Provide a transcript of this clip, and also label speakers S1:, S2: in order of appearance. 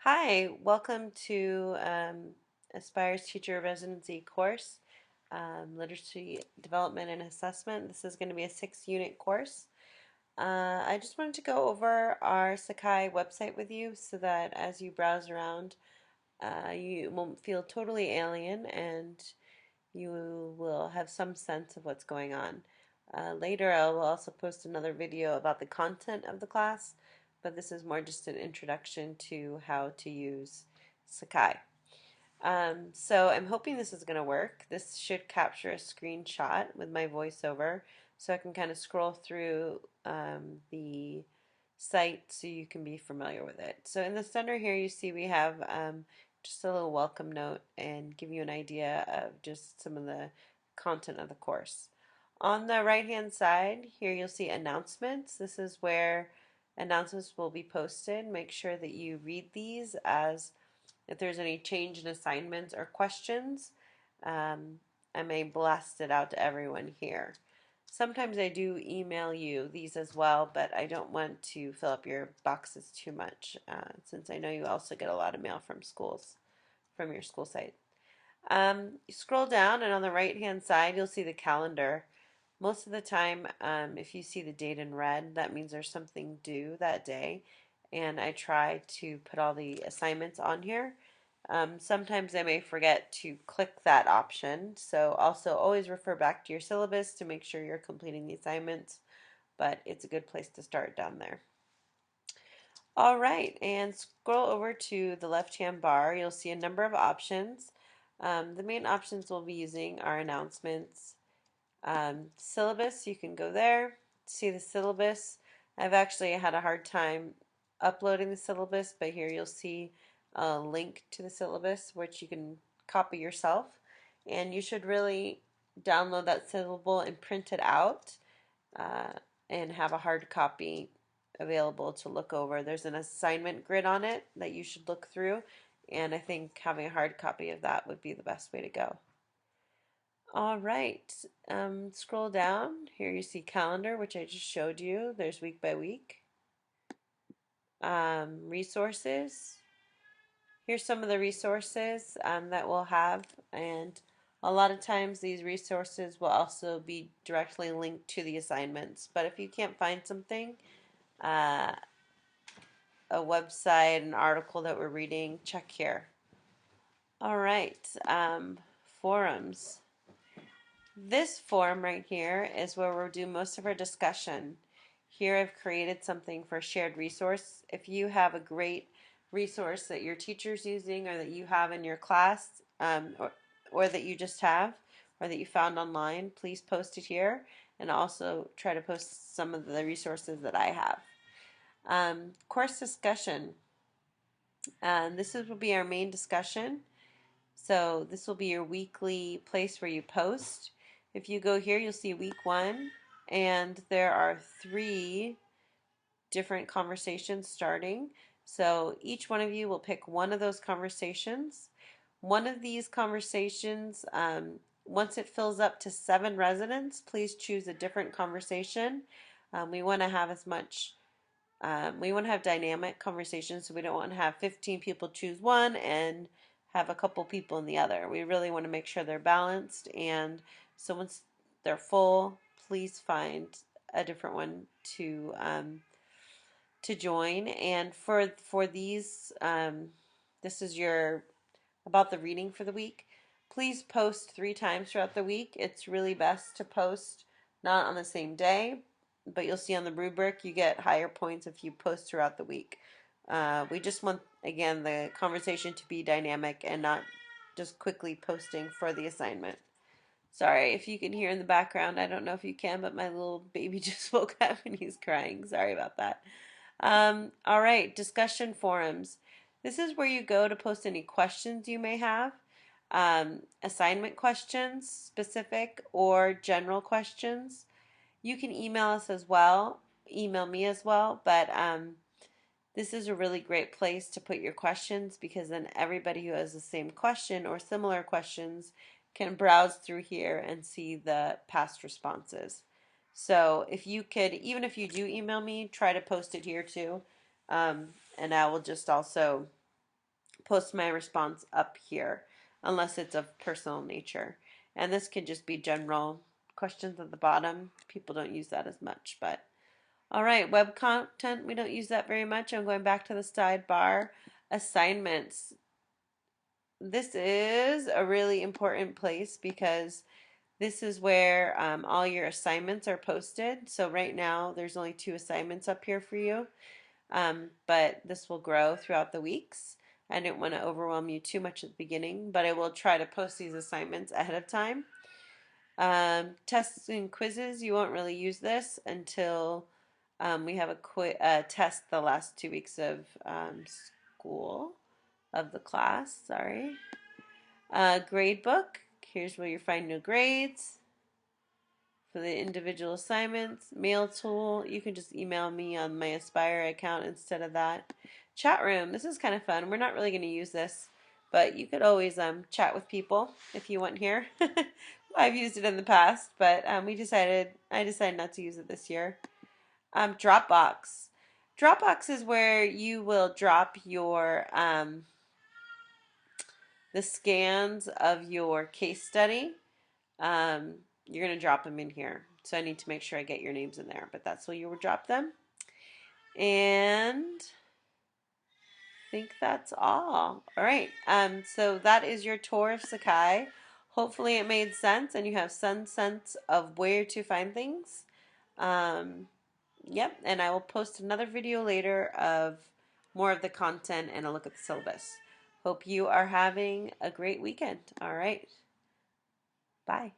S1: Hi, welcome to Aspire's Teacher Residency course, Literacy Development and Assessment. This is going to be a 6-unit course. I just wanted to go over our Sakai website with you so that as you browse around, you won't feel totally alien and you will have some sense of what's going on. Later, I will also post another video about the content of the class, but this is more just an introduction to how to use Sakai. So I'm hoping this is going to work. This should capture a screenshot with my voiceover so I can kind of scroll through the site so you can be familiar with it. So in the center here you see we have just a little welcome note and give you an idea of just some of the content of the course. On the right hand side here you'll see announcements. This is where announcements will be posted. Make sure that you read these as if there's any change in assignments or questions, um, I may blast it out to everyone here. Sometimes I do email you these as well, but I don't want to fill up your boxes too much since I know you also get a lot of mail from schools, from your school site. You scroll down and on the right hand side you'll see the calendar. Most of the time, if you see the date in red, that means there's something due that day. And I try to put all the assignments on here. Sometimes I may forget to click that option. So also always refer back to your syllabus to make sure you're completing the assignments. But it's a good place to start down there. All right, and scroll over to the left-hand bar. You'll see a number of options. The main options we'll be using are announcements, syllabus. You can go there, see the syllabus. I've actually had a hard time uploading the syllabus, but here you'll see a link to the syllabus which you can copy yourself. And you should really download that syllable and print it out uh, and have a hard copy available to look over. There's an assignment grid on it that you should look through, and I think having a hard copy of that would be the best way to go. All right, scroll down. Here you see calendar, which I just showed you. There's week by week. Resources. Here's some of the resources that we'll have, and a lot of times these resources will also be directly linked to the assignments. But if you can't find something, uh, a website, an article that we're reading, check here. All right, forums. This forum right here is where we'll do most of our discussion. Here I've created something for shared resource. If you have a great resource that your teacher's using or that you have in your class or that you just have or that you found online, please post it here and also try to post some of the resources that I have. Course discussion. This will be our main discussion. So this will be your weekly place where you post. If you go here, you'll see week 1, and there are 3 different conversations starting. So each one of you will pick one of those conversations. One of these conversations, once it fills up to 7 residents, please choose a different conversation. We want to have as much we want to have dynamic conversations, so we don't want to have 15 people choose one and have a couple people in the other. We really want to make sure they're balanced, and so once they're full, please find a different one to join. And for these, this is your about the reading for the week. Please post 3 times throughout the week. It's really best to post not on the same day, but you'll see on the rubric you get higher points if you post throughout the week. We just want, again, the conversation to be dynamic and not just quickly posting for the assignment. Sorry if you can hear in the background. I don't know if you can, but my little baby just woke up and he's crying. Sorry about that. All right, discussion forums. This is where you go to post any questions you may have. Assignment questions, specific or general questions. You can email us as well, email me as well, but this is a really great place to put your questions because then everybody who has the same question or similar questions can browse through here and see the past responses. So if you could, even if you do email me, try to post it here too. And I will just also post my response up here unless it's of personal nature. And this can just be general questions at the bottom. People don't use that as much, but all right, web content, we don't use that very much. I'm going back to the sidebar. Assignments. This is a really important place because this is where all your assignments are posted. So right now there's only 2 assignments up here for you, but this will grow throughout the weeks. I didn't want to overwhelm you too much at the beginning, but I will try to post these assignments ahead of time. Tests and quizzes, you won't really use this until we have a test the last 2 weeks of school, of the class, sorry. Grade book, here's where you find new grades for the individual assignments. Mail tool, you can just email me on my Aspire account instead of that. Chat room, this is kind of fun. We're not really going to use this, but you could always chat with people if you want here. I've used it in the past, but I decided not to use it this year. Dropbox. Dropbox is where you will drop your the scans of your case study. You're going to drop them in here. So I need to make sure I get your names in there, but that's where you will drop them. And I think that's all. All right. So that is your tour of Sakai. Hopefully it made sense and you have some sense of where to find things. Yep. And I will post another video later of more of the content and a look at the syllabus. Hope you are having a great weekend. All right. Bye.